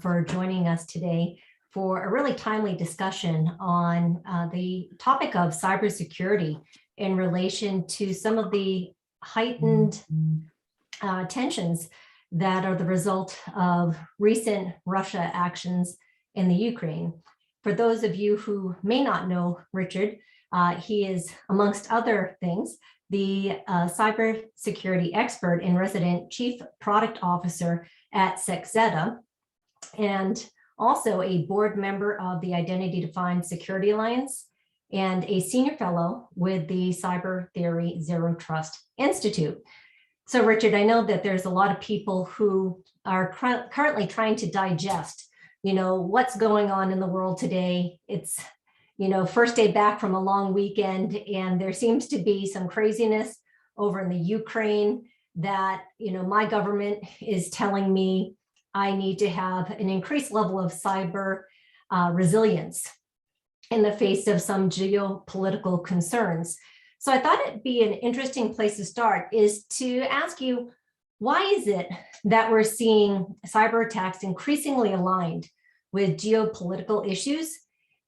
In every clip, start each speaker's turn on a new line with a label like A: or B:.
A: for joining us today for a really timely discussion on the topic of cybersecurity in relation to some of the heightened tensions that are the result of recent Russia actions in the Ukraine. For those of you who may not know Richard, he is, amongst other things, the cybersecurity expert and resident chief product officer at SecZetta, and also a board member of the Identity Defined Security Alliance and a senior fellow with the CyberTheory Zero Trust Institute. So Richard, I know that there's a lot of people who are currently trying to digest, what's going on in the world today. It's, first day back from a long weekend, and there seems to be some craziness over in the Ukraine that, my government is telling me I need to have an increased level of cyber resilience in the face of some geopolitical concerns. So I thought it'd be an interesting place to start is to ask you, why is it that we're seeing cyber attacks increasingly aligned with geopolitical issues?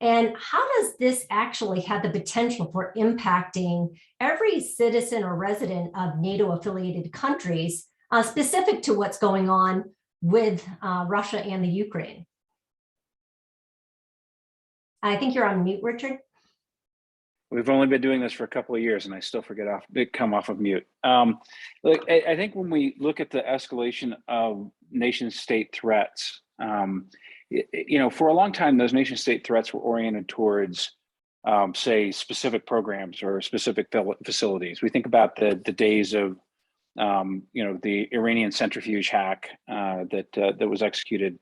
A: And how does this actually have the potential for impacting every citizen or resident of NATO-affiliated countries, specific to what's going on with Russia and the Ukraine? I think you're on mute, Richard.
B: We've only been doing this for a couple of years and I still come off of mute. Look, I think when we look at the escalation of nation state threats, for a long time, those nation state threats were oriented towards, say, specific programs or specific facilities. We think about the days of, the Iranian centrifuge hack that was executed,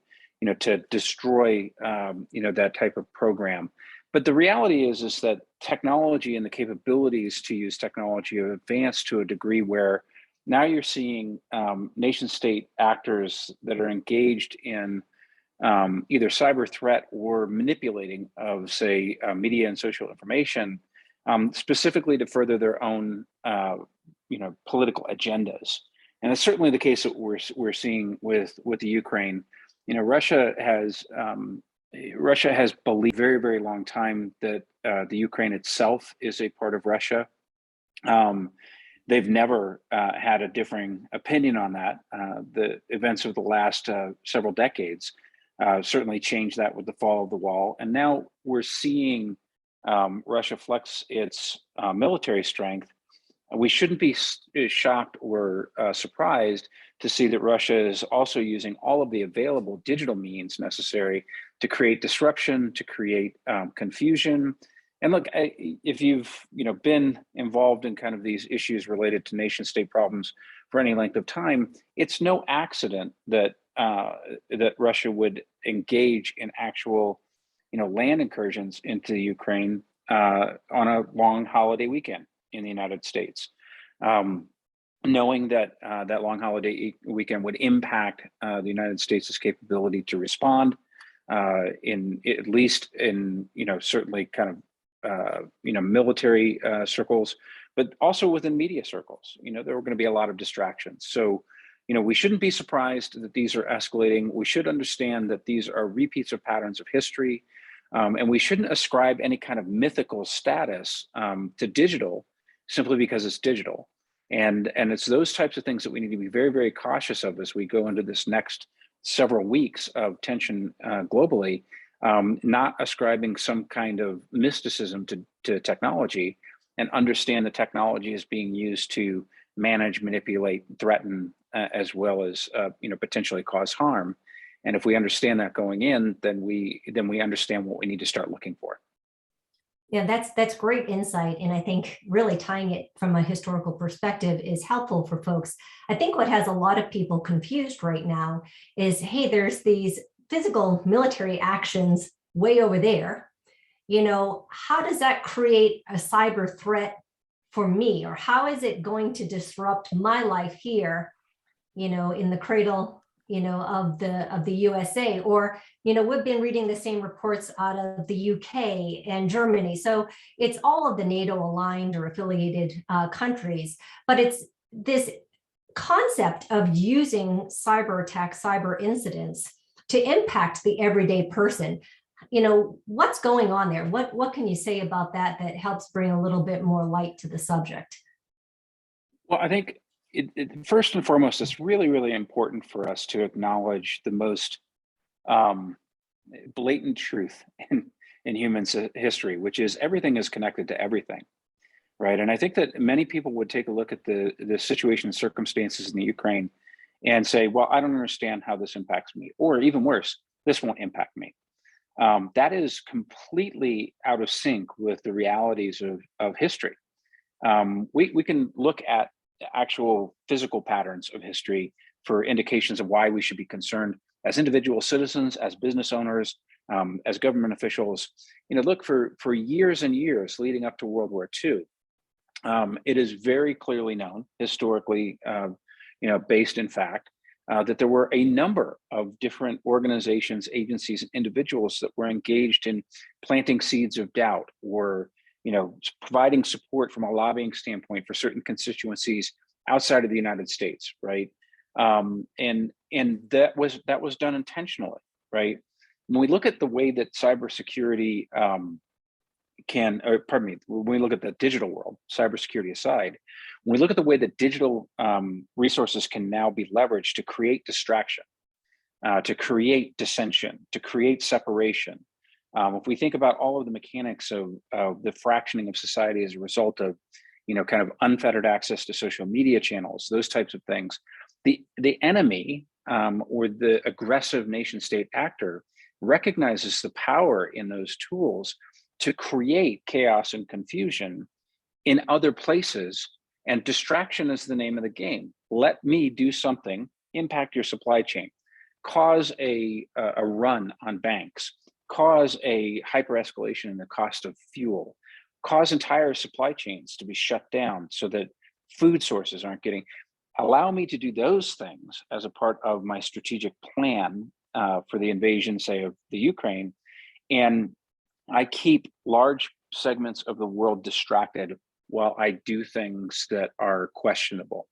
B: to destroy, that type of program. But the reality is that technology and the capabilities to use technology have advanced to a degree where now you're seeing nation state actors that are engaged in either cyber threat or manipulating of, say, media and social information, specifically to further their own, political agendas. And it's certainly the case that we're seeing with the Ukraine. Russia has believed very, very long time that the Ukraine itself is a part of Russia. They've never had a differing opinion on that. The events of the last several decades certainly changed that with the fall of the wall. And now we're seeing Russia flex its military strength. We shouldn't be shocked or surprised to see that Russia is also using all of the available digital means necessary to create disruption, to create confusion. And look, if you've been involved in kind of these issues related to nation state problems for any length of time, it's no accident that that Russia would engage in actual land incursions into Ukraine on a long holiday weekend in the United States, knowing that that long holiday weekend would impact the United States' capability to respond in at least in certainly kind of military circles, but also within media circles. There were going to be a lot of distractions. So we shouldn't be surprised that these are escalating. We should understand that these are repeats of patterns of history, and we shouldn't ascribe any kind of mythical status to digital simply because it's digital. And it's those types of things that we need to be very, very cautious of as we go into this next several weeks of tension globally, not ascribing some kind of mysticism to technology, and understand the technology is being used to manage, manipulate, threaten, as well as potentially cause harm. And if we understand that going in, then we understand what we need to start looking for.
A: Yeah, that's great insight. And I think really tying it from a historical perspective is helpful for folks. I think what has a lot of people confused right now is, hey, there's these physical military actions way over there. How does that create a cyber threat for me? Or how is it going to disrupt my life here, in the cradle, of the USA? Or, we've been reading the same reports out of the UK and Germany. So it's all of the NATO aligned or affiliated countries, but it's this concept of using cyber attacks, cyber incidents to impact the everyday person. You know, what's going on there? What can you say about that that helps bring a little bit more light to the subject?
B: Well, I think first and foremost, it's really, really important for us to acknowledge the most um, blatant truth in human history, which is everything is connected to everything, right? And I think that many people would take a look at the situation and circumstances in the Ukraine and say, well, I don't understand how this impacts me, or even worse, this won't impact me. That is completely out of sync with the realities of history. We can look at actual physical patterns of history for indications of why we should be concerned as individual citizens, as business owners, as government officials. You know, look, for years and years leading up to World War II, it is very clearly known, historically, based in fact, that there were a number of different organizations, agencies, and individuals that were engaged in planting seeds of doubt, or providing support from a lobbying standpoint for certain constituencies outside of the United States, right? And that was done intentionally, right? When we look at the way that cybersecurity when we look at the digital world, cybersecurity aside, when we look at the way that digital resources can now be leveraged to create distraction, to create dissension, to create separation. If we think about all of the mechanics of the fractioning of society as a result of, kind of unfettered access to social media channels, those types of things, the enemy or the aggressive nation state actor recognizes the power in those tools to create chaos and confusion in other places, and distraction is the name of the game. Let me do something, impact your supply chain, cause a run on banks, cause a hyper escalation in the cost of fuel, cause entire supply chains to be shut down so that food sources aren't getting. Allow me to do those things as a part of my strategic plan for the invasion, say, of the Ukraine, and I keep large segments of the world distracted while I do things that are questionable.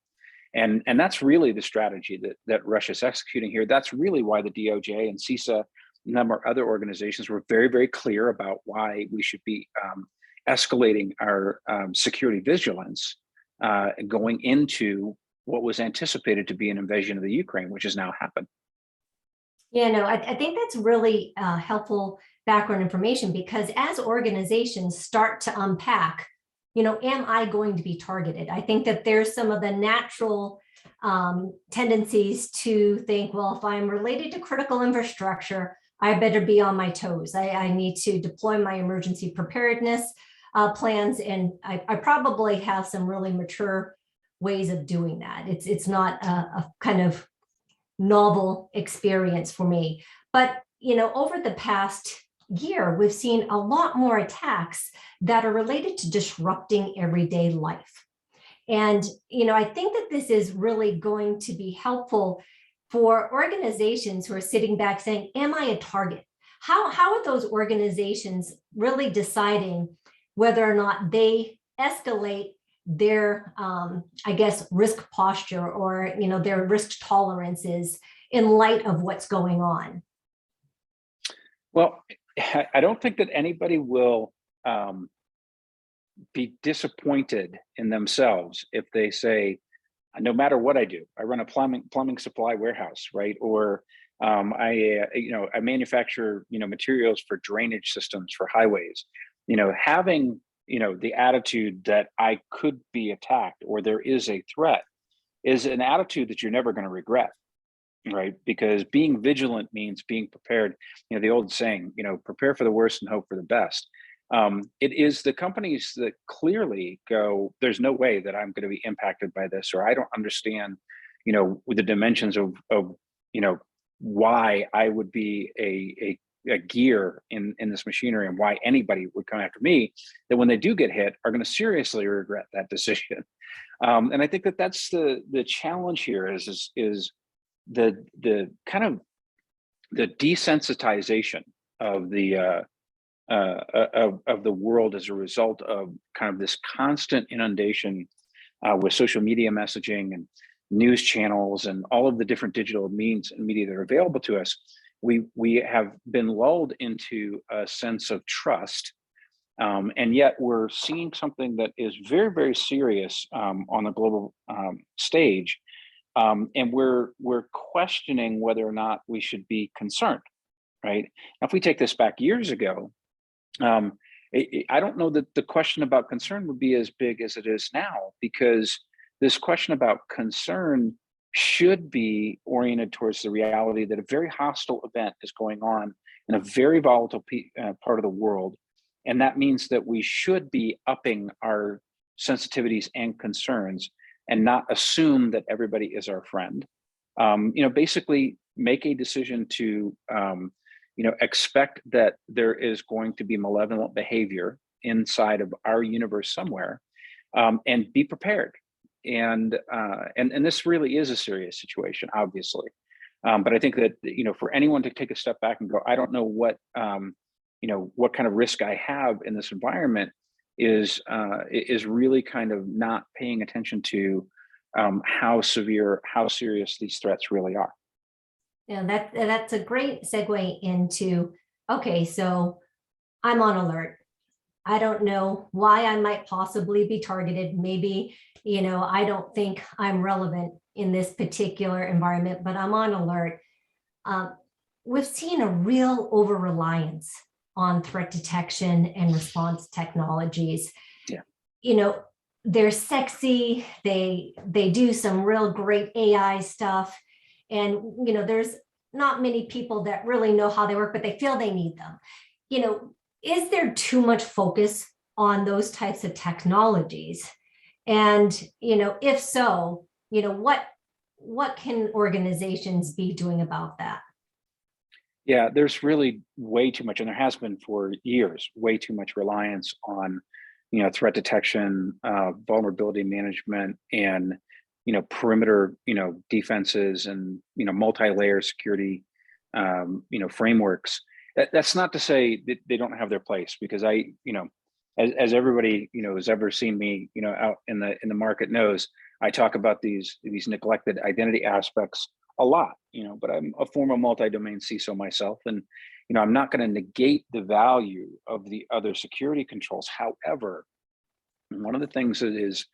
B: And that's really the strategy that Russia's executing here. That's really why the DOJ and CISA, a number of other organizations, were very, very clear about why we should be escalating our security vigilance going into what was anticipated to be an invasion of the Ukraine, which has now happened.
A: Yeah, no, I think that's really helpful background information, because as organizations start to unpack, am I going to be targeted? I think that there's some of the natural tendencies to think, well, if I'm related to critical infrastructure, I better be on my toes. I need to deploy my emergency preparedness plans, and I probably have some really mature ways of doing that. It's not a kind of novel experience for me. But, over the past year, we've seen a lot more attacks that are related to disrupting everyday life. And, I think that this is really going to be helpful for organizations who are sitting back saying, am I a target? How are those organizations really deciding whether or not they escalate their, risk posture, or, their risk tolerances in light of what's going on?
B: Well, I don't think that anybody will be disappointed in themselves if they say, no matter what I do, I run a plumbing supply warehouse, right? Or I manufacture, materials for drainage systems for highways. Having the attitude that I could be attacked or there is a threat is an attitude that you're never going to regret, right? Because being vigilant means being prepared. The old saying, prepare for the worst and hope for the best. It is the companies that clearly go, there's no way that I'm going to be impacted by this, or I don't understand, the dimensions of why I would be a gear in this machinery, and why anybody would come after me, that when they do get hit are going to seriously regret that decision. And I think that that's the challenge here is the kind of the desensitization of the world as a result of kind of this constant inundation with social media messaging and news channels and all of the different digital means and media that are available to us. we have been lulled into a sense of trust, and yet we're seeing something that is very, very serious on the global stage, and we're questioning whether or not we should be concerned, right? Now, if we take this back years ago, I don't know that the question about concern would be as big as it is now, because this question about concern should be oriented towards the reality that a very hostile event is going on in a very volatile part of the world. And that means that we should be upping our sensitivities and concerns and not assume that everybody is our friend. Basically make a decision to, expect that there is going to be malevolent behavior inside of our universe somewhere, and be prepared. And this really is a serious situation, obviously. But I think that, for anyone to take a step back and go, I don't know what kind of risk I have in this environment, is really kind of not paying attention to how serious these threats really are.
A: Yeah, that's a great segue into, okay, so I'm on alert. I don't know why I might possibly be targeted. Maybe, I don't think I'm relevant in this particular environment, but I'm on alert. We've seen a real over-reliance on threat detection and response technologies.
B: Yeah.
A: They're sexy. They do some real great AI stuff. And, there's not many people that really know how they work, but they feel they need them. Is there too much focus on those types of technologies? And, if so, what can organizations be doing about that?
B: Yeah, there's really way too much, and there has been for years, way too much reliance on, threat detection, vulnerability management, and perimeter, defenses, and multi-layer security, frameworks. That's not to say that they don't have their place, because as everybody has ever seen me, out in the market knows, I talk about these neglected identity aspects a lot, but I'm a former multi-domain CISO myself, and I'm not going to negate the value of the other security controls. However, one of the things that is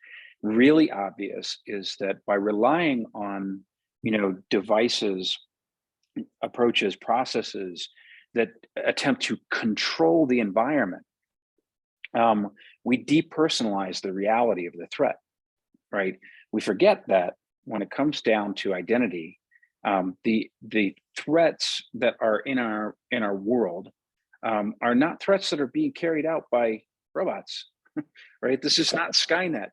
B: really obvious is that by relying on devices, approaches, processes that attempt to control the environment, we depersonalize the reality of the threat, right? We forget that when it comes down to identity, the threats that are in our world are not threats that are being carried out by robots, right? This is not Skynet.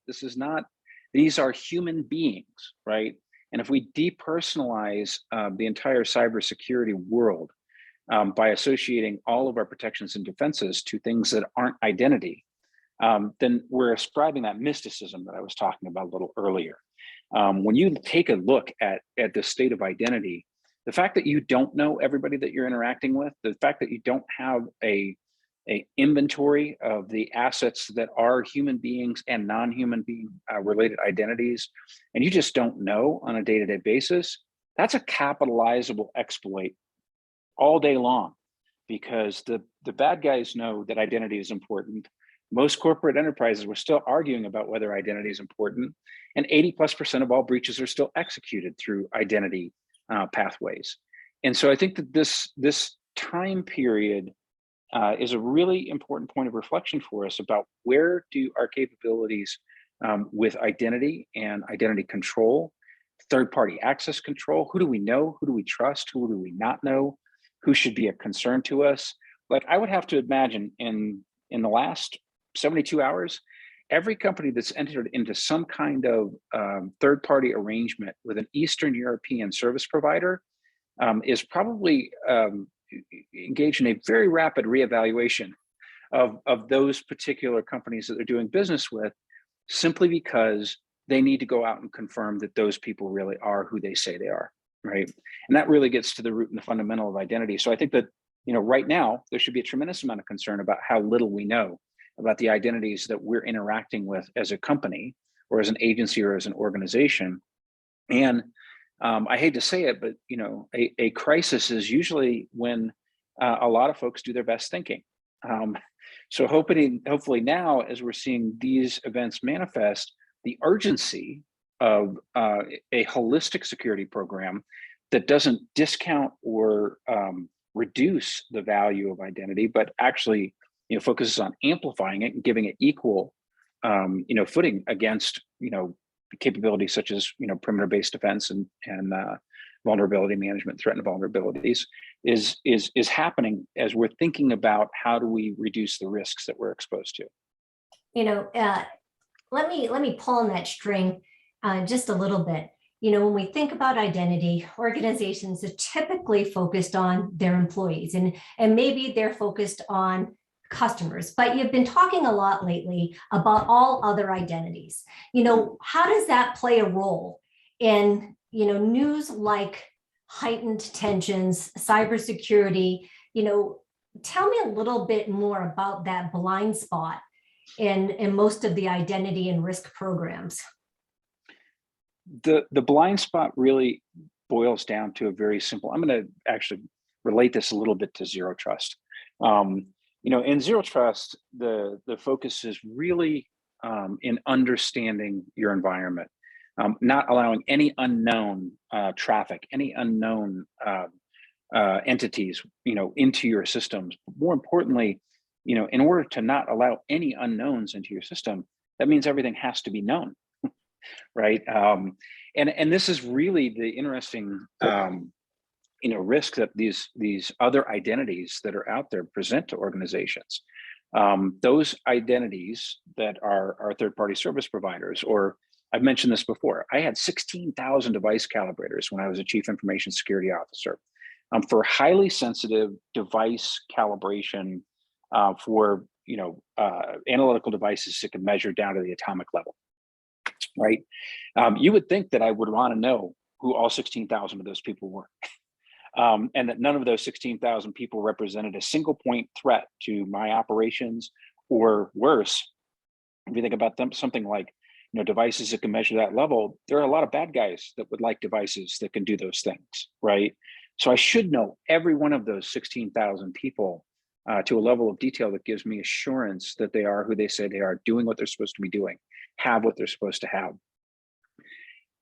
B: These are human beings, right? And if we depersonalize the entire cybersecurity world by associating all of our protections and defenses to things that aren't identity, then we're ascribing that mysticism that I was talking about a little earlier. When you take a look at the state of identity, the fact that you don't know everybody that you're interacting with, the fact that you don't have a inventory of the assets that are human beings and non-human being related identities, and you just don't know on a day-to-day basis, that's a capitalizable exploit all day long, because the bad guys know that identity is important. Most corporate enterprises were still arguing about whether identity is important, and 80+% of all breaches are still executed through identity pathways. And so I think that this time period is a really important point of reflection for us about where do our capabilities with identity and identity control, third-party access control, who do we know, who do we trust, who do we not know, who should be a concern to us. Like, I would have to imagine in the last 72 hours, every company that's entered into some kind of third-party arrangement with an Eastern European service provider is probably engaged in a very rapid reevaluation of those particular companies that they're doing business with, simply because they need to go out and confirm that those people really are who they say they are, right? And that really gets to the root and the fundamental of identity. So I think that, right now, there should be a tremendous amount of concern about how little we know about the identities that we're interacting with as a company or as an agency or as an organization. And I hate to say it, but a crisis is usually when a lot of folks do their best thinking. So hopefully now, as we're seeing these events manifest, the urgency of a holistic security program that doesn't discount or reduce the value of identity, but actually focuses on amplifying it and giving it equal footing against capabilities such as perimeter-based defense and vulnerability management, threat and vulnerabilities is happening as we're thinking about how do we reduce the risks that we're exposed to.
A: Let me pull on that string just a little bit. When we think about identity, organizations are typically focused on their employees, and maybe they're focused on customers, but you've been talking a lot lately about all other identities. How does that play a role in news like heightened tensions, cybersecurity? Tell me a little bit more about that blind spot in most of the identity and risk programs.
B: The blind spot really boils down to a very simple. I'm going to actually relate this a little bit to zero trust. In zero trust, the focus is really in understanding your environment, not allowing any unknown traffic, any unknown entities, into your systems. More importantly, in order to not allow any unknowns into your system, that means everything has to be known, right? And this is really the interesting risk that these other identities that are out there present to organizations. Those identities that are third-party service providers, or I've mentioned this before, I had 16,000 device calibrators when I was a chief information security officer for highly sensitive device calibration for analytical devices that can measure down to the atomic level, right? You would think that I would want to know who all 16,000 of those people were. And that none of those 16,000 people represented a single point threat to my operations, or worse, if you think about something like devices that can measure that level, there are a lot of bad guys that would like devices that can do those things, right? So I should know every one of those 16,000 people to a level of detail that gives me assurance that they are who they say they are, doing what they're supposed to be doing, have what they're supposed to have.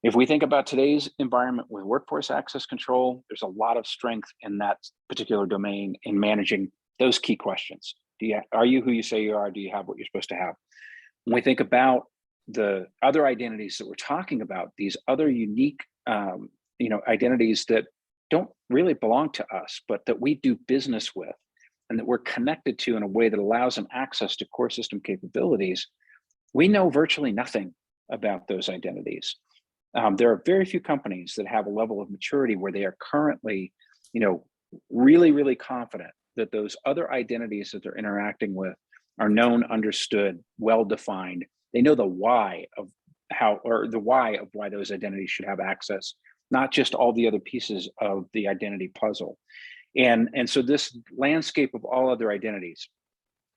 B: If we think about today's environment with workforce access control, there's a lot of strength in that particular domain in managing those key questions. Are you who you say you are? Do you have what you're supposed to have? When we think about the other identities that we're talking about, these other unique identities that don't really belong to us, but that we do business with and that we're connected to in a way that allows them access to core system capabilities, we know virtually nothing about those identities. There are very few companies that have a level of maturity where they are currently, really, really confident that those other identities that they're interacting with are known, understood, well-defined. They know the why of why those identities should have access, not just all the other pieces of the identity puzzle. And so this landscape of all other identities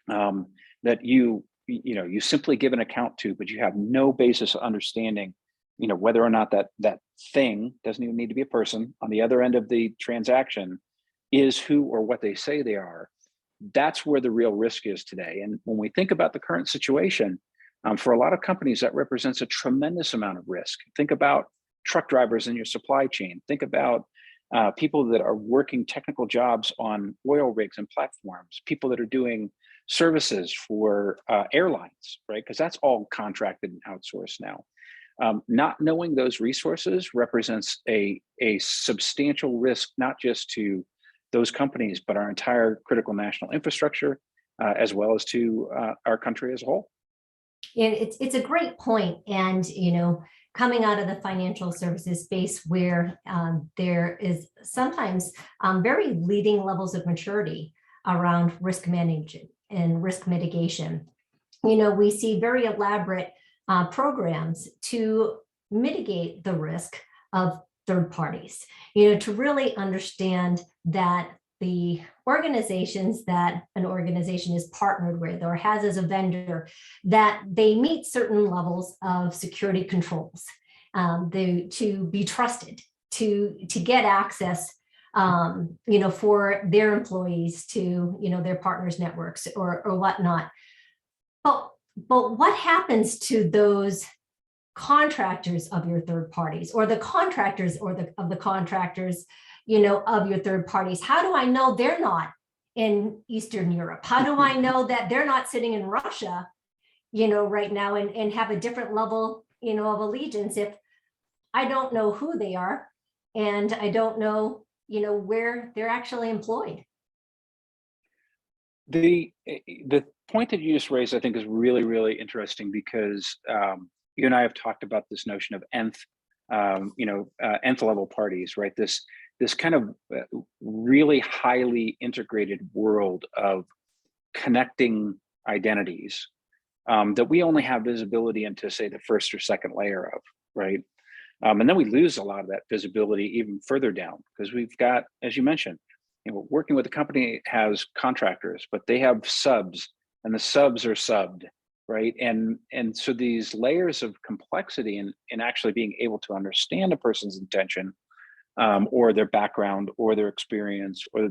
B: that you simply give an account to, but you have no basis of understanding whether or not that thing, doesn't even need to be a person, on the other end of the transaction is who or what they say they are. That's where the real risk is today. And when we think about the current situation, for a lot of companies, that represents a tremendous amount of risk. Think about truck drivers in your supply chain. Think about people that are working technical jobs on oil rigs and platforms, people that are doing services for airlines, right? Because that's all contracted and outsourced now. Not knowing those resources represents a substantial risk, not just to those companies, but our entire critical national infrastructure, as well as to our country as a whole.
A: Yeah, it's a great point. And, coming out of the financial services space where there is sometimes very leading levels of maturity around risk management and risk mitigation, we see very elaborate programs to mitigate the risk of third parties, to really understand that the organizations that an organization is partnered with or has as a vendor, that they meet certain levels of security controls to be trusted. to get access, for their employees to, their partners' networks or whatnot. But what happens to those contractors of your third parties, or the contractors of the contractors, of your third parties? How do I know they're not in Eastern Europe? How do I know that they're not sitting in Russia, right now and have a different level, of allegiance if I don't know who they are and I don't know, where they're actually employed?
B: The point that you just raised, I think, is really, really interesting because you and I have talked about this notion of nth level parties, right? This kind of really highly integrated world of connecting identities that we only have visibility into, say, the first or second layer of, right? And then we lose a lot of that visibility even further down because we've got, as you mentioned, working with a company has contractors, but they have subs, and the subs are subbed, right? And so these layers of complexity in actually being able to understand a person's intention, or their background, or their experience, or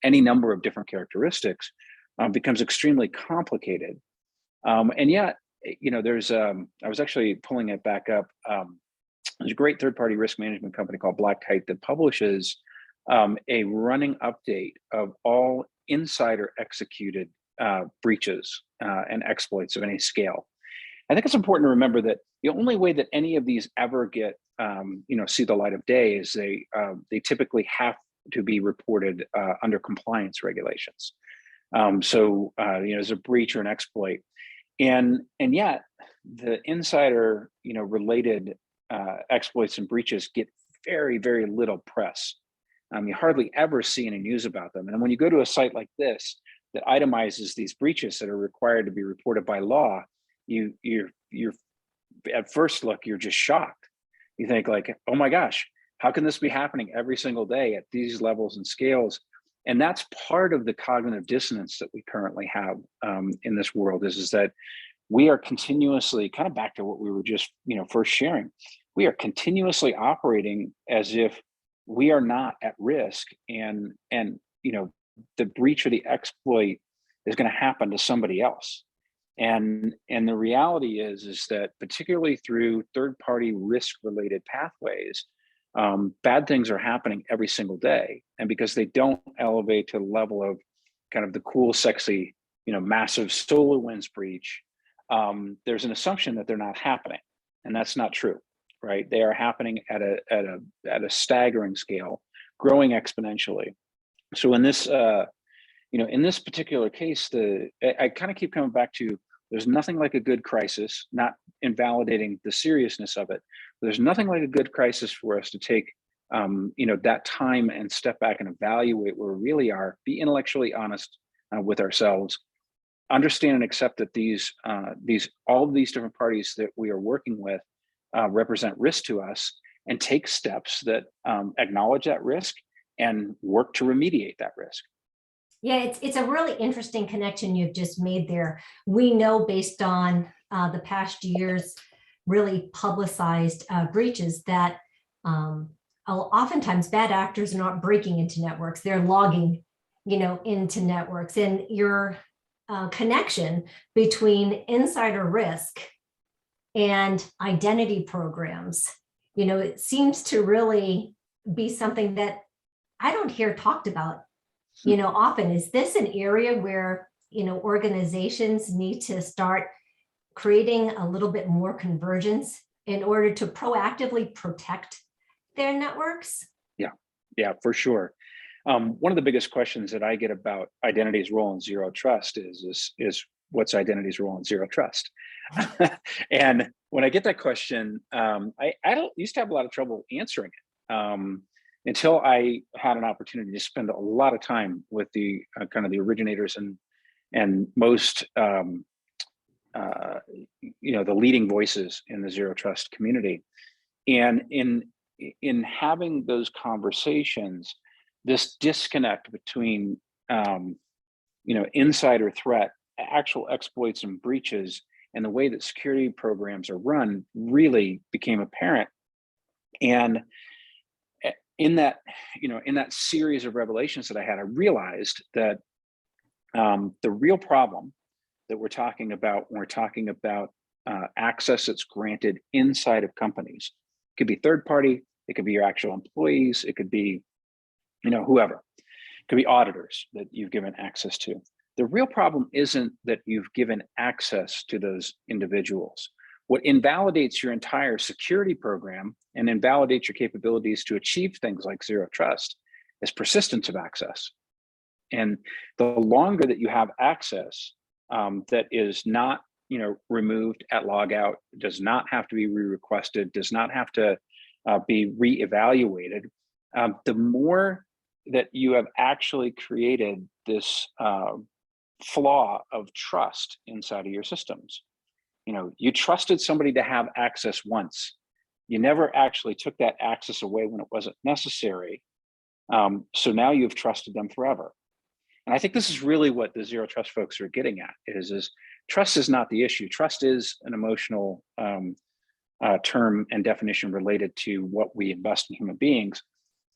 B: any number of different characteristics, becomes extremely complicated. And yet, there's I was actually pulling it back up. There's a great third-party risk management company called Black Kite that publishes a running update of all insider executed breaches and exploits of any scale. I think it's important to remember that the only way that any of these ever get see the light of day is they typically have to be reported under compliance regulations. So there's a breach or an exploit, and yet the insider related exploits and breaches get very, very little press. You hardly ever see any news about them. And when you go to a site like this that itemizes these breaches that are required to be reported by law, you're at first look, you're just shocked. You think like, oh my gosh, how can this be happening every single day at these levels and scales? And that's part of the cognitive dissonance that we currently have in this world is that we are continuously, kind of back to what we were just first sharing, we are continuously operating as if we are not at risk, and the breach or the exploit is going to happen to somebody else. And the reality is that particularly through third-party risk-related pathways, bad things are happening every single day. And because they don't elevate to the level of kind of the cool, sexy, massive SolarWinds breach, there's an assumption that they're not happening, and that's not true. Right, they are happening at a staggering scale, growing exponentially. So in this, in this particular case, I kind of keep coming back to there's nothing like a good crisis, not invalidating the seriousness of it. There's nothing like a good crisis for us to take, that time and step back and evaluate where we really are, be intellectually honest with ourselves, understand and accept that all of these different parties that we are working with represent risk to us, and take steps that acknowledge that risk and work to remediate that risk.
A: Yeah, it's a really interesting connection you've just made there. We know based on the past year's really publicized breaches that oftentimes bad actors are not breaking into networks, they're logging, into networks. And your connection between insider risk and identity programs, it seems to really be something that I don't hear talked about, often. Is this an area where, organizations need to start creating a little bit more convergence in order to proactively protect their networks?
B: Yeah, for sure. One of the biggest questions that I get about identity's role in zero trust is what's identity's role in zero trust? And when I get that question, I used to have a lot of trouble answering it until I had an opportunity to spend a lot of time with the kind of the originators and most the leading voices in the zero trust community. And in having those conversations, this disconnect between insider threat, actual exploits and breaches, and the way that security programs are run really became apparent. And in that, in that series of revelations that I had, I realized that the real problem that we're talking about when we're talking about access that's granted inside of companies, it could be third party, it could be your actual employees, it could be, whoever, it could be auditors that you've given access to. The real problem isn't that you've given access to those individuals. What invalidates your entire security program and invalidates your capabilities to achieve things like zero trust is persistence of access. And the longer that you have access that is not, removed at logout, does not have to be re-requested, does not have to be re-evaluated, the more that you have actually created this flaw of trust inside of your systems. You trusted somebody to have access once. You never actually took that access away when it wasn't necessary. So now you've trusted them forever. And I think this is really what the zero trust folks are getting at is trust is not the issue. Trust is an emotional term and definition related to what we invest in human beings.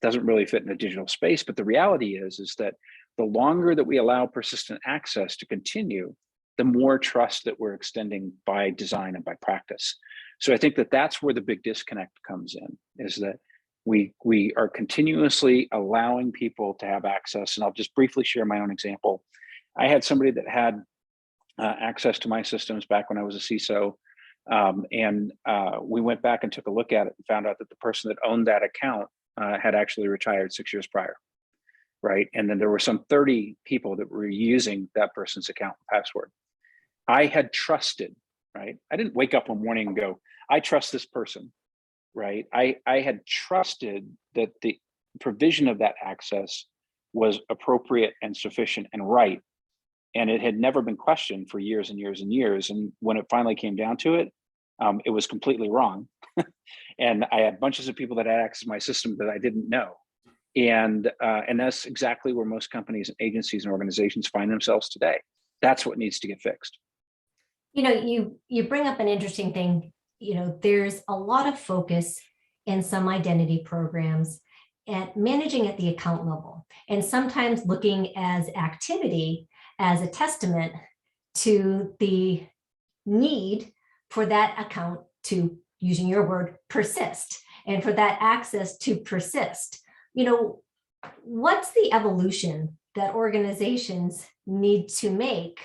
B: It doesn't really fit in the digital space, but the reality is that the longer that we allow persistent access to continue, the more trust that we're extending by design and by practice. So I think that that's where the big disconnect comes in, is that we are continuously allowing people to have access. And I'll just briefly share my own example. I had somebody that had access to my systems back when I was a CISO. We went back and took a look at it and found out that the person that owned that account had actually retired 6 years prior, right? And then there were some 30 people that were using that person's account and password. I had trusted, right? I didn't wake up one morning and go, I trust this person, right? I had trusted that the provision of that access was appropriate and sufficient and right. And it had never been questioned for years and years and years. And when it finally came down to it, it was completely wrong. And I had bunches of people that had access to my system that I didn't know. And that's exactly where most companies and agencies and organizations find themselves today. That's what needs to get fixed.
A: You bring up an interesting thing. There's a lot of focus in some identity programs at managing at the account level, and sometimes looking as activity as a testament to the need for that account to, using your word, persist, and for that access to persist. What's the evolution that organizations need to make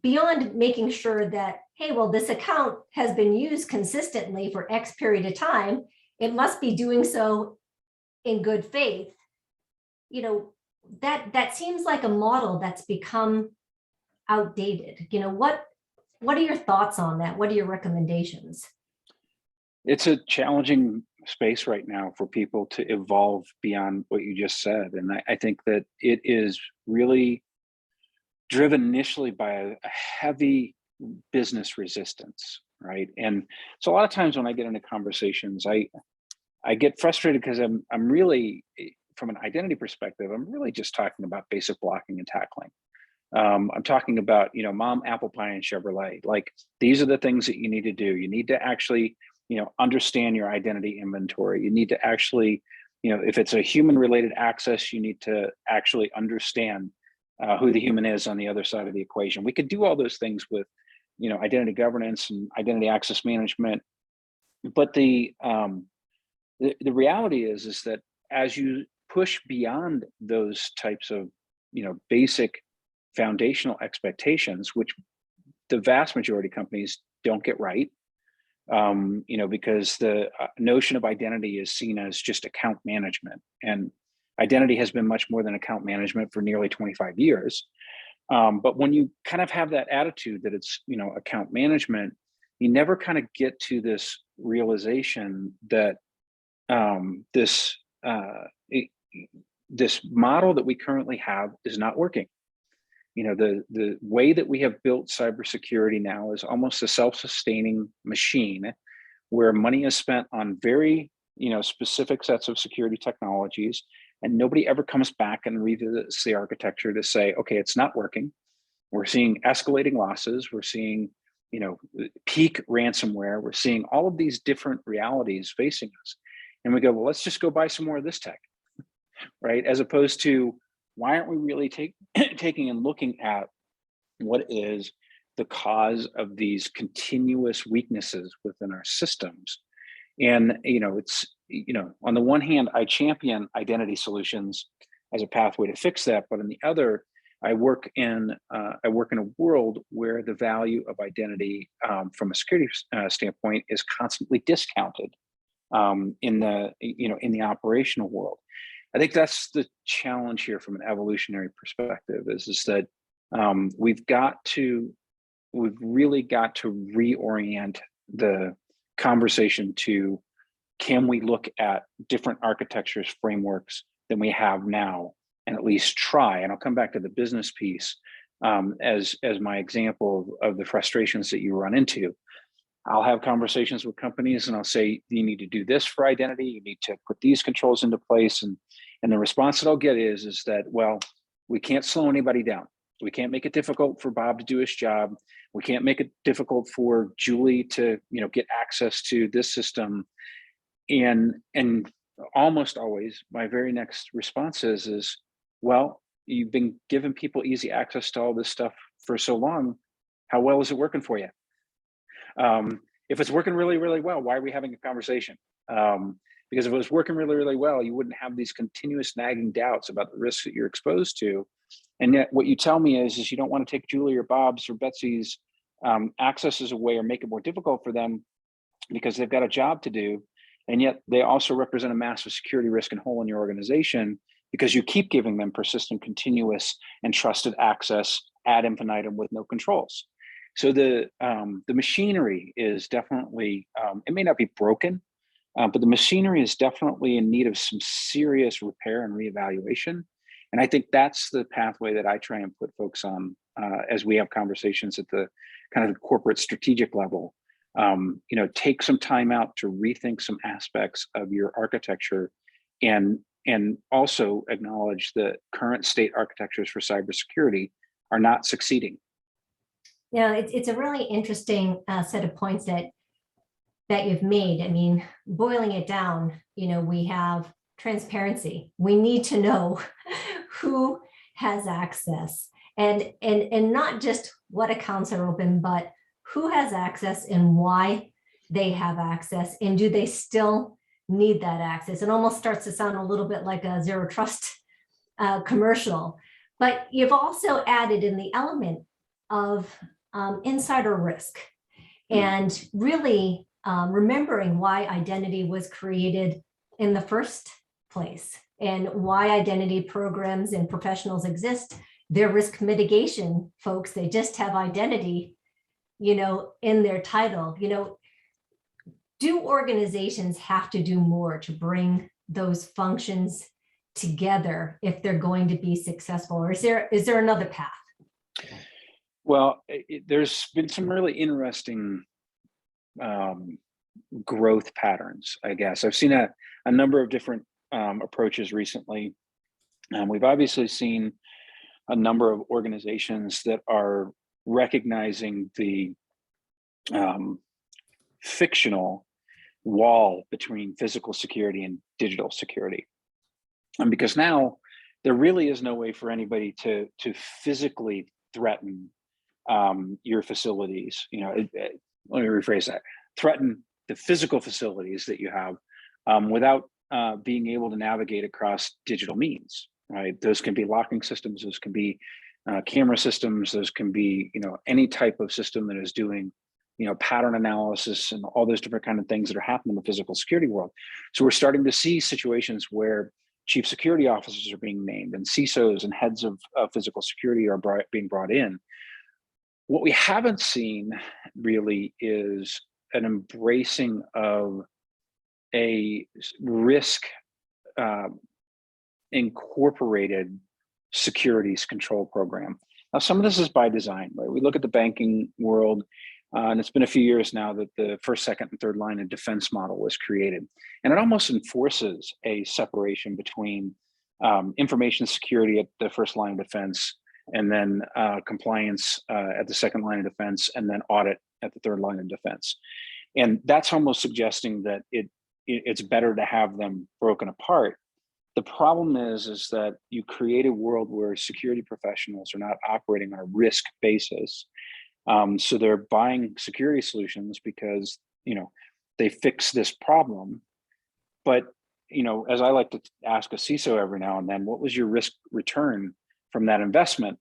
A: beyond making sure that, hey, well, this account has been used consistently for X period of time, it must be doing so in good faith. That seems like a model that's become outdated. What are your thoughts on that? What are your recommendations?
B: It's a challenging space right now for people to evolve beyond what you just said. And I think that it is really driven initially by a heavy business resistance, right? And so a lot of times when I get into conversations, I get frustrated because I'm really, from an identity perspective, I'm really just talking about basic blocking and tackling. I'm talking about, mom, apple pie, and Chevrolet. Like, these are the things that you need to do. You need to actually, understand your identity inventory. You need to actually, if it's a human related access, you need to actually understand who the human is on the other side of the equation. We could do all those things with, identity governance and identity access management. But the reality is that as you push beyond those types of, basic foundational expectations, which the vast majority of companies don't get right, because the notion of identity is seen as just account management, and identity has been much more than account management for nearly 25 years. But when you kind of have that attitude that it's, account management, you never kind of get to this realization that this model that we currently have is not working. The way that we have built cybersecurity now is almost a self-sustaining machine where money is spent on very, specific sets of security technologies, and nobody ever comes back and revisits the architecture to say, okay, it's not working. We're seeing escalating losses. We're seeing, peak ransomware. We're seeing all of these different realities facing us. And we go, well, let's just go buy some more of this tech, right? As opposed to, why aren't we really taking and looking at what is the cause of these continuous weaknesses within our systems? And, it's, on the one hand, I champion identity solutions as a pathway to fix that, but on the other, I work in a world where the value of identity from a security standpoint is constantly discounted in the operational world. I think that's the challenge here from an evolutionary perspective is that we've really got to reorient the conversation to, can we look at different architectures, frameworks than we have now, and at least try? And I'll come back to the business piece as my example of the frustrations that you run into. I'll have conversations with companies and I'll say, you need to do this for identity. You need to put these controls into place. And the response that I'll get is that, well, we can't slow anybody down. We can't make it difficult for Bob to do his job. We can't make it difficult for Julie to, get access to this system. And almost always my very next response is, well, you've been giving people easy access to all this stuff for so long. How well is it working for you? If it's working really, really well, why are we having a conversation? Because if it was working really, really well, you wouldn't have these continuous nagging doubts about the risks that you're exposed to. And yet what you tell me is you don't want to take Julie or Bob's or Betsy's accesses away or make it more difficult for them because they've got a job to do. And yet they also represent a massive security risk and hole in your organization because you keep giving them persistent, continuous, and trusted access ad infinitum with no controls. So the machinery is definitely, it may not be broken, but the machinery is definitely in need of some serious repair and reevaluation. And I think that's the pathway that I try and put folks on as we have conversations at the kind of the corporate strategic level. Take some time out to rethink some aspects of your architecture and also acknowledge that current state architectures for cybersecurity are not succeeding.
A: Yeah, it's a really interesting set of points that you've made. I mean, boiling it down, we have transparency. We need to know who has access and not just what accounts are open, but who has access and why they have access, and do they still need that access? It almost starts to sound a little bit like a zero trust commercial, but you've also added in the element of insider risk and really remembering why identity was created in the first place and why identity programs and professionals exist. They're risk mitigation folks. They just have identity, in their title. Do organizations have to do more to bring those functions together if they're going to be successful, or is there another path?
B: Well, there's been some really interesting growth patterns, I guess. I've seen a number of different approaches recently. We've obviously seen a number of organizations that are recognizing the fictional wall between physical security and digital security. And because now there really is no way for anybody to physically threaten your facilities. Let me rephrase that. Threaten the physical facilities that you have without being able to navigate across digital means, right? Those can be locking systems, those can be camera systems, those can be, any type of system that is doing, pattern analysis and all those different kind of things that are happening in the physical security world. So we're starting to see situations where chief security officers are being named and CISOs and heads of physical security are being brought in. What we haven't seen really is an embracing of a risk incorporated securities control program. Now, some of this is by design, right? We look at the banking world, and it's been a few years now that the first, second, and third line of defense model was created. And it almost enforces a separation between information security at the first line of defense, and then compliance at the second line of defense, and then audit at the third line of defense. And that's almost suggesting that it's better to have them broken apart. The problem is that you create a world where security professionals are not operating on a risk basis. So they're buying security solutions because, they fix this problem. But, as I like to ask a CISO every now and then, what was your risk return from that investment?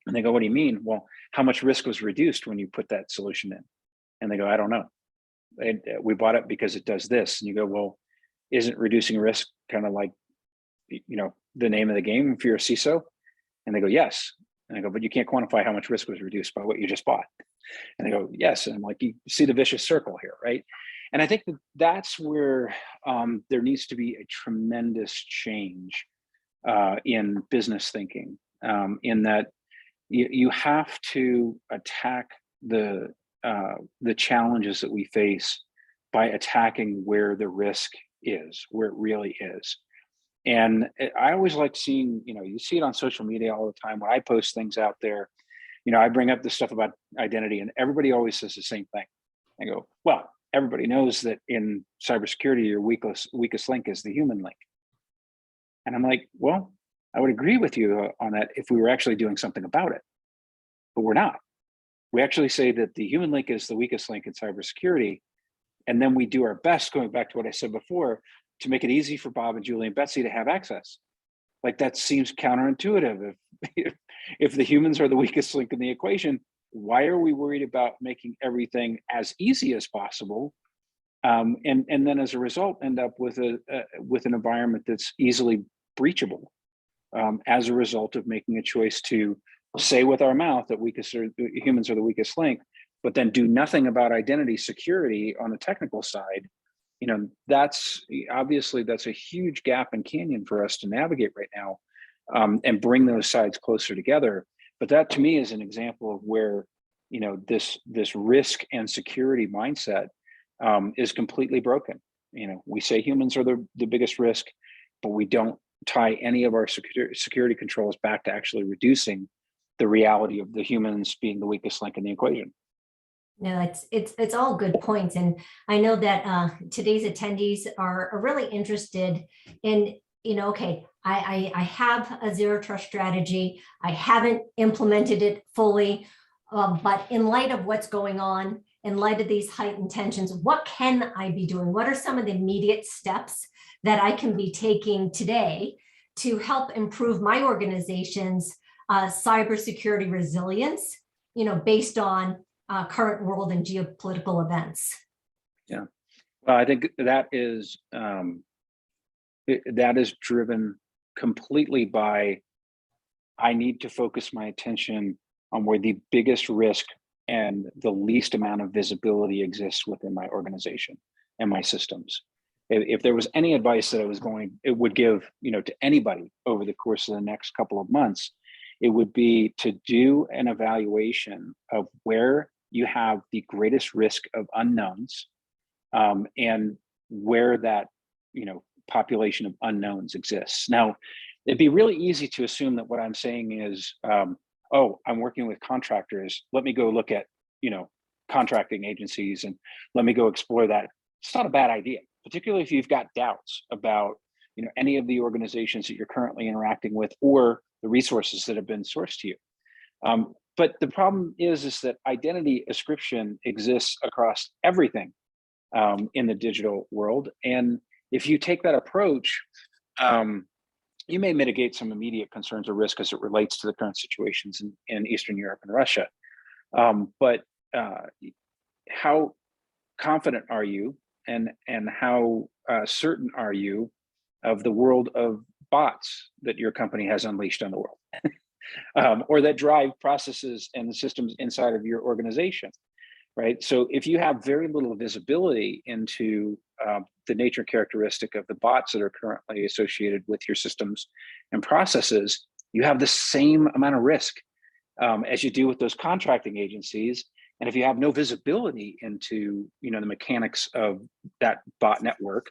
B: And they go, what do you mean? Well, how much risk was reduced when you put that solution in? And they go, I don't know. We bought it because it does this. And you go, well, isn't reducing risk kind of like, the name of the game if you're a CISO? And they go, yes. And I go, but you can't quantify how much risk was reduced by what you just bought. And they go, yes. And I'm like, you see the vicious circle here, right? And I think that's where there needs to be a tremendous change in business thinking, in that you have to attack the challenges that we face by attacking where the risk is, where it really is. And I always like seeing, you see it on social media all the time. When I post things out there, I bring up this stuff about identity, and everybody always says the same thing. I go, well, everybody knows that in cybersecurity, your weakest link is the human link. And I'm like, well, I would agree with you on that if we were actually doing something about it, but we're not. We actually say that the human link is the weakest link in cybersecurity. And then we do our best, going back to what I said before, to make it easy for Bob and Julie and Betsy to have access. Like, that seems counterintuitive. If the humans are the weakest link in the equation, why are we worried about making everything as easy as possible? And then as a result, end up with an environment that's easily breachable as a result of making a choice to say with our mouth that humans are the weakest link, but then do nothing about identity security on the technical side. That's a huge gap and canyon for us to navigate right now, and bring those sides closer together. But that, to me, is an example of where, this risk and security mindset is completely broken. We say humans are the biggest risk, but we don't tie any of our security controls back to actually reducing the reality of the humans being the weakest link in the equation.
A: No, it's all good points. And I know that today's attendees are really interested in, okay, I have a zero trust strategy. I haven't implemented it fully, but in light of what's going on, in light of these heightened tensions, what can I be doing? What are some of the immediate steps that I can be taking today to help improve my organization's cybersecurity resilience, based on current world and geopolitical events?
B: Yeah, well, I think that is driven completely by, I need to focus my attention on where the biggest risk and the least amount of visibility exists within my organization and my systems. If there was any advice that it would give, to anybody over the course of the next couple of months, it would be to do an evaluation of where you have the greatest risk of unknowns, and where that, population of unknowns exists. Now, it'd be really easy to assume that what I'm saying is, oh, I'm working with contractors. Let me go look at, contracting agencies and let me go explore that. It's not a bad idea, particularly if you've got doubts about, any of the organizations that you're currently interacting with or the resources that have been sourced to you. But the problem is that identity ascription exists across everything in the digital world. And if you take that approach, you may mitigate some immediate concerns or risk as it relates to the current situations in Eastern Europe and Russia. But how confident are you, and how certain are you of the world of bots that your company has unleashed on the world, or that drive processes and systems inside of your organization, right? So if you have very little visibility into the nature and characteristic of the bots that are currently associated with your systems and processes, you have the same amount of risk as you do with those contracting agencies. And if you have no visibility into, the mechanics of that bot network,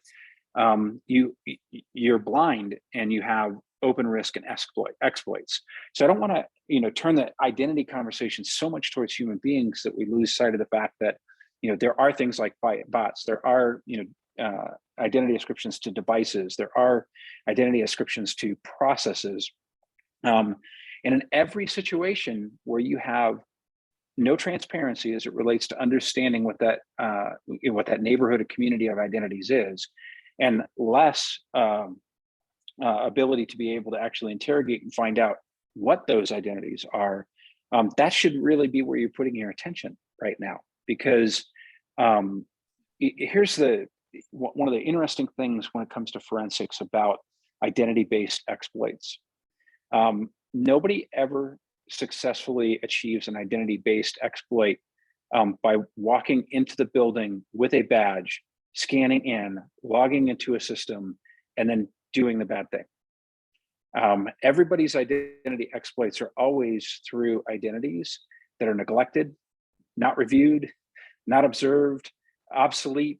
B: you're blind and you have open risk and exploits. So I don't want to, turn the identity conversation so much towards human beings that we lose sight of the fact that, there are things like bots. There are, identity ascriptions to devices. There are identity ascriptions to processes. And in every situation where you have no transparency as it relates to understanding what that neighborhood or community of identities is, and less ability to be able to actually interrogate and find out what those identities are, that should really be where you're putting your attention right now. Because here's one of the interesting things when it comes to forensics about identity-based exploits. Nobody ever successfully achieves an identity-based exploit by walking into the building with a badge, scanning in, logging into a system, and then doing the bad thing. Everybody's identity exploits are always through identities that are neglected, not reviewed, not observed, obsolete,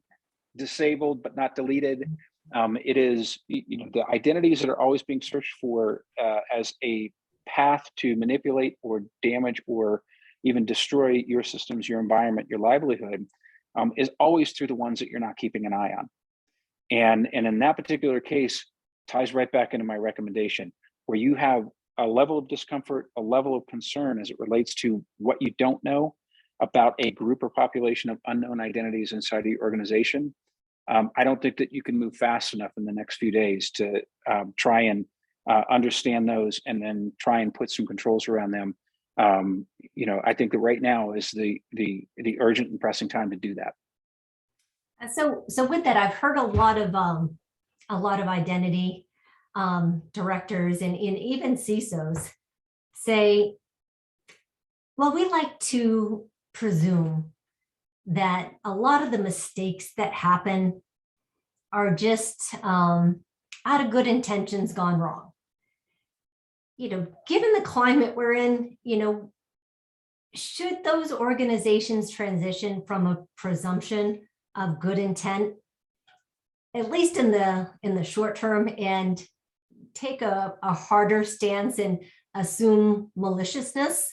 B: disabled, but not deleted. It is, the identities that are always being searched for as a path to manipulate or damage or even destroy your systems, your environment, your livelihood, is always through the ones that you're not keeping an eye on. And in that particular case, ties right back into my recommendation, where you have a level of discomfort, a level of concern as it relates to what you don't know about a group or population of unknown identities inside of your organization. I don't think that you can move fast enough in the next few days to try and understand those and then try and put some controls around them. I think that right now is the urgent and pressing time to do that.
A: So with that, I've heard a lot of identity directors and even CISOs say, well, we like to presume that a lot of the mistakes that happen are just out of good intentions gone wrong. Given the climate we're in, should those organizations transition from a presumption of good intent, at least in the short term, and take a harder stance and assume maliciousness,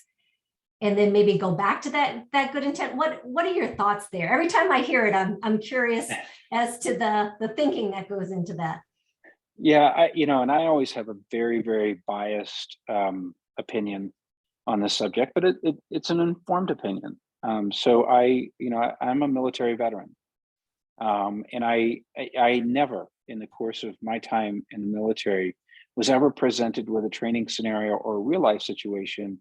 A: and then maybe go back to that good intent? What are your thoughts there? Every time I hear it, I'm curious as to the thinking that goes into that.
B: Yeah, and I always have a very, very biased opinion on this subject, but it's an informed opinion. So I'm a military veteran, and I never, in the course of my time in the military, was ever presented with a training scenario or a real life situation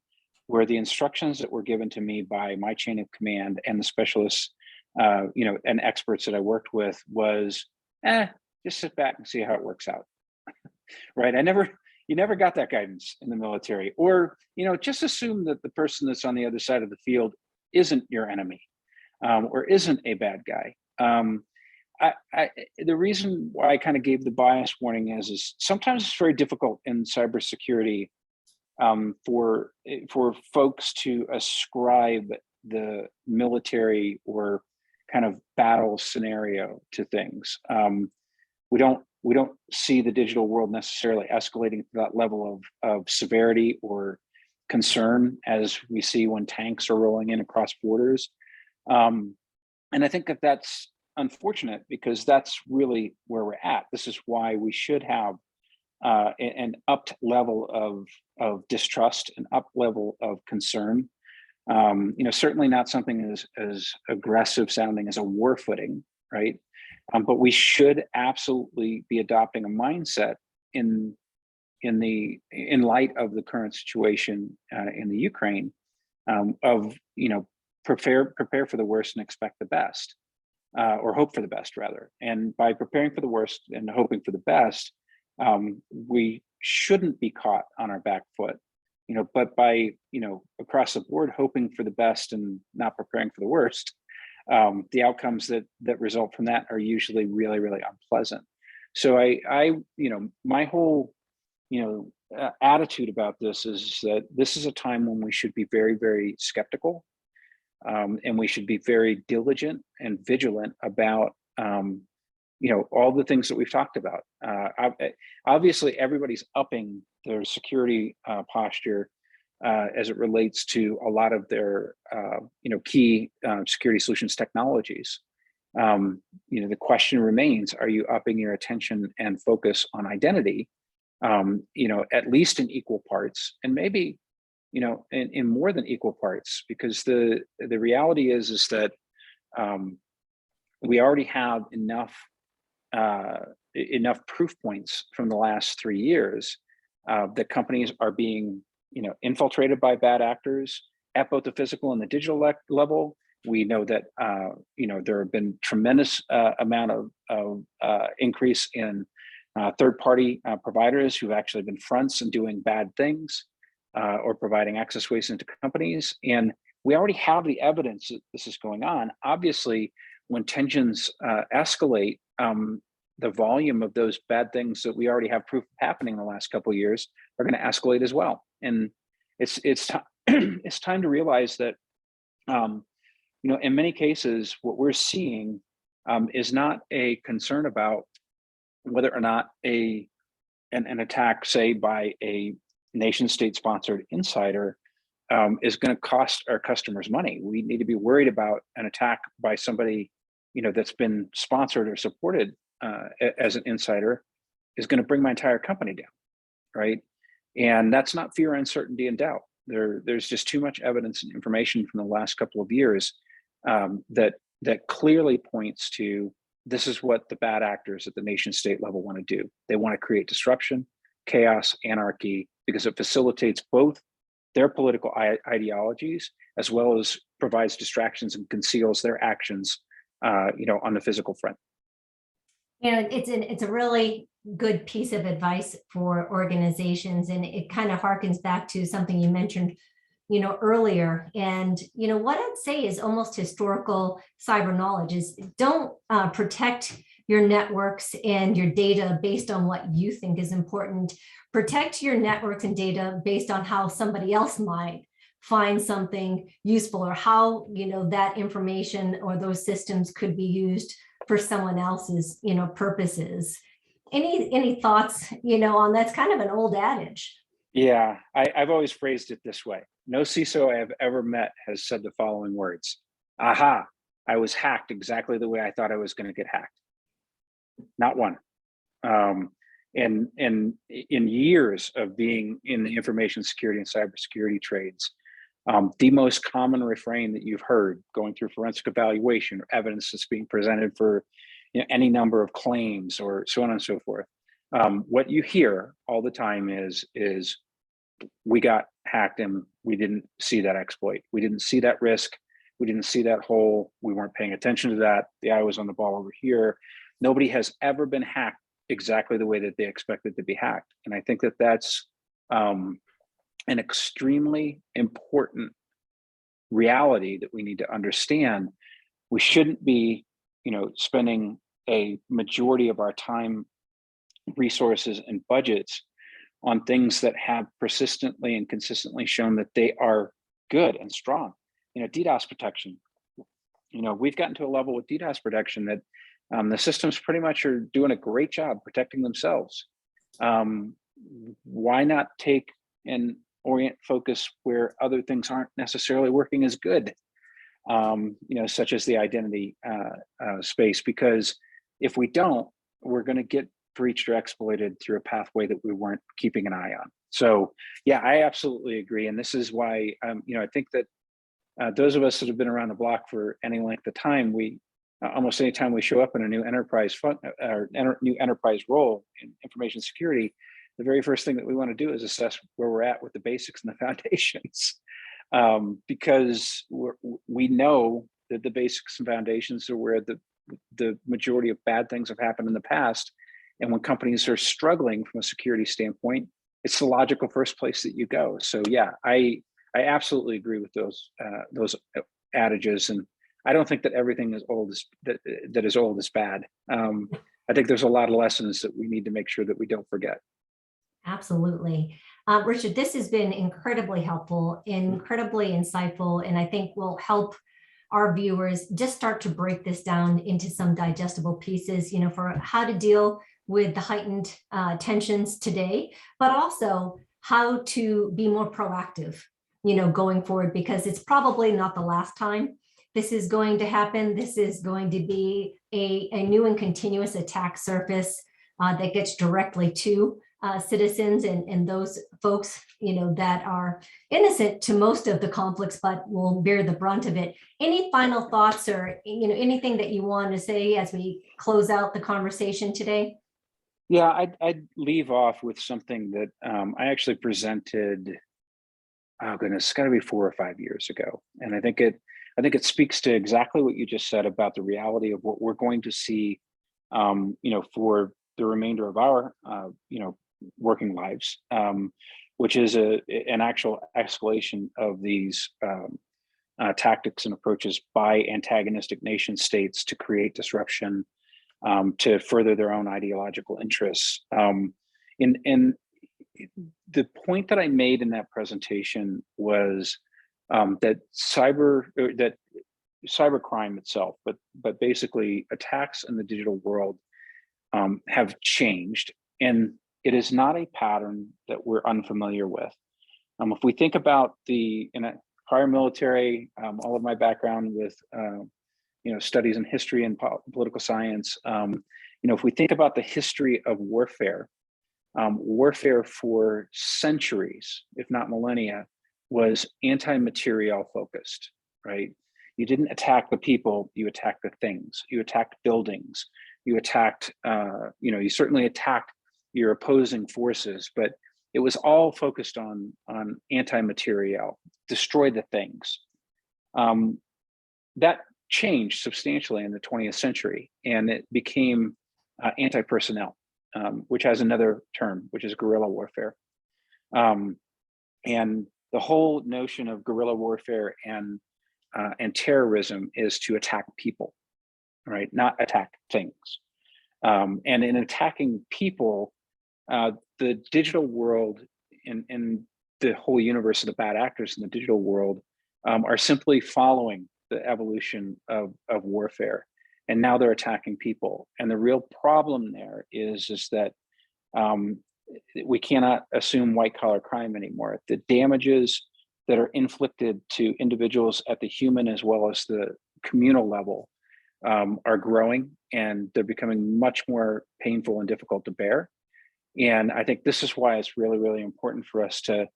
B: where the instructions that were given to me by my chain of command and the specialists, and experts that I worked with was, just sit back and see how it works out. Right? You never got that guidance in the military, or, just assume that the person that's on the other side of the field isn't your enemy, or isn't a bad guy. The reason why I kind of gave the bias warning is sometimes it's very difficult in cybersecurity for folks to ascribe the military or kind of battle scenario to things. We don't see the digital world necessarily escalating to that level of severity or concern as we see when tanks are rolling in across borders. And I think that that's unfortunate, because that's really where we're at. This is why we should have an upped level of distrust, an up level of concern. Certainly not something as aggressive sounding as a war footing, right? But we should absolutely be adopting a mindset in light of the current situation in the Ukraine, of prepare for the worst and expect the best, or hope for the best rather. And by preparing for the worst and hoping for the best, we shouldn't be caught on our back foot, but by across the board hoping for the best and not preparing for the worst, the outcomes that result from that are usually really, really unpleasant. So my whole attitude about this is that this is a time when we should be very, very skeptical, and we should be very diligent and vigilant about all the things that we've talked about. Obviously, everybody's upping their security posture as it relates to a lot of their key security solutions technologies. The question remains, are you upping your attention and focus on identity, at least in equal parts, and maybe, in more than equal parts, because the reality is that we already have enough proof points from the last 3 years that companies are being, infiltrated by bad actors at both the physical and the digital level. We know that there have been tremendous amount of increase in third-party providers who've actually been fronts and doing bad things or providing access ways into companies. And we already have the evidence that this is going on. Obviously, when tensions escalate, the volume of those bad things that we already have proof of happening in the last couple of years are going to escalate as well. And it's it's time to realize that in many cases, what we're seeing is not a concern about whether or not an attack, say, by a nation state sponsored insider is going to cost our customers money. We need to be worried about an attack by somebody, that's been sponsored or supported as an insider is going to bring my entire company down, right? And that's not fear, uncertainty, and doubt. There's just too much evidence and information from the last couple of years that clearly points to this is what the bad actors at the nation state level want to do. They want to create disruption, chaos, anarchy, because it facilitates both their political ideologies as well as provides distractions and conceals their actions, on the physical front.
A: It's a really good piece of advice for organizations, and it kind of harkens back to something you mentioned, earlier. And what I'd say is almost historical cyber knowledge is don't protect your networks and your data based on what you think is important. Protect your networks and data based on how somebody else might find something useful, or how that information or those systems could be used for someone else's purposes. Any thoughts on that's kind of an old adage?
B: Yeah, I've always phrased it this way. No CISO I have ever met has said the following words: aha, I was hacked exactly the way I thought I was going to get hacked. Not one. And in years of being in the information security and cybersecurity trades, the most common refrain that you've heard going through forensic evaluation or evidence that's being presented for any number of claims or so on and so forth, what you hear all the time is we got hacked and we didn't see that exploit. We didn't see that risk. We didn't see that hole. We weren't paying attention to that. The eye was on the ball over here. Nobody has ever been hacked exactly the way that they expected to be hacked. And I think that that's an extremely important reality that we need to understand. We shouldn't be, spending a majority of our time, resources, and budgets on things that have persistently and consistently shown that they are good and strong. DDoS protection. We've gotten to a level with DDoS protection that the systems pretty much are doing a great job protecting themselves. Why not take and orient focus where other things aren't necessarily working as good, such as the identity space? Because if we don't, we're going to get breached or exploited through a pathway that we weren't keeping an eye on. So yeah, I absolutely agree. And this is why, I think that those of us that have been around the block for any length of time, we almost any time we show up in a new enterprise new enterprise role in information security, the very first thing that we want to do is assess where we're at with the basics and the foundations, because we know that the basics and foundations are where the majority of bad things have happened in the past. And when companies are struggling from a security standpoint, it's the logical first place that you go. So yeah, I absolutely agree with those adages, and I don't think that everything is old that is old is bad. I think there's a lot of lessons that we need to make sure that we don't forget.
A: Absolutely. Richard, this has been incredibly helpful, incredibly insightful, and I think will help our viewers just start to break this down into some digestible pieces, for how to deal with the heightened tensions today, but also how to be more proactive, going forward, because it's probably not the last time this is going to happen. This is going to be a new and continuous attack surface that gets directly to citizens and those folks, that are innocent to most of the conflicts, but will bear the brunt of it. Any final thoughts or, anything that you want to say as we close out the conversation today?
B: Yeah, I'd leave off with something that I actually presented, oh goodness, it's got to be 4 or 5 years ago. And I think it speaks to exactly what you just said about the reality of what we're going to see, for the remainder of our, working lives, which is an actual escalation of these tactics and approaches by antagonistic nation states to create disruption, to further their own ideological interests. And the point that I made in that presentation was that cybercrime itself, but basically attacks in the digital world have changed, and it is not a pattern that we're unfamiliar with. If we think about in a prior military, all of my background with studies in history and political science, if we think about the history of warfare, warfare for centuries, if not millennia, was anti-material focused, right? You didn't attack the people, you attacked the things. You attacked buildings, you attacked, you certainly attacked your opposing forces, but it was all focused on anti-material, destroy the things. That changed substantially in the 20th century, and it became anti-personnel, which has another term, which is guerrilla warfare. And the whole notion of guerrilla warfare and terrorism is to attack people, right? Not attack things. And in attacking people, the digital world and the whole universe of the bad actors in the digital world are simply following the evolution of warfare. And now they're attacking people. And the real problem there is that we cannot assume white collar crime anymore. The damages that are inflicted to individuals at the human as well as the communal level are growing, and they're becoming much more painful and difficult to bear. And I think this is why it's really, really important for us to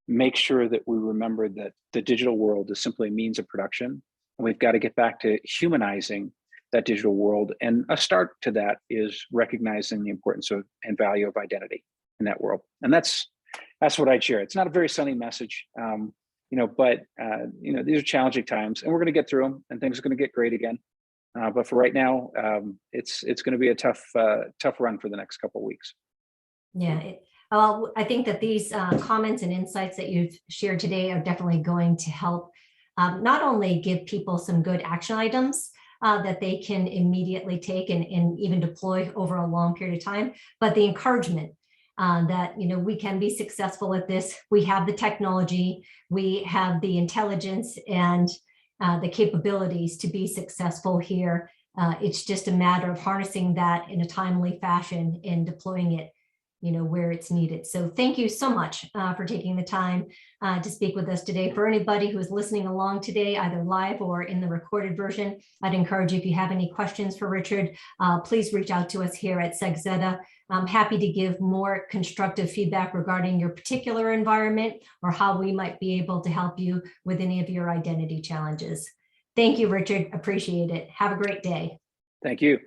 B: make sure that we remember that the digital world is simply a means of production. And we've got to get back to humanizing that digital world. And a start to that is recognizing the importance of and value of identity in that world. And that's what I'd share. It's not a very sunny message, but these are challenging times, and we're going to get through them, and things are going to get great again. But for right now, it's going to be a tough run for the next couple of weeks.
A: Yeah, I think that these comments and insights that you've shared today are definitely going to help not only give people some good action items that they can immediately take and even deploy over a long period of time, but the encouragement that we can be successful at this. We have the technology, we have the intelligence and the capabilities to be successful here. It's just a matter of harnessing that in a timely fashion and deploying it where it's needed. So thank you so much for taking the time to speak with us today. For anybody who is listening along today, either live or in the recorded version, I'd encourage you, if you have any questions for Richard, please reach out to us here at SecZetta. I'm happy to give more constructive feedback regarding your particular environment or how we might be able to help you with any of your identity challenges. Thank you, Richard. Appreciate it. Have a great day.
B: Thank you.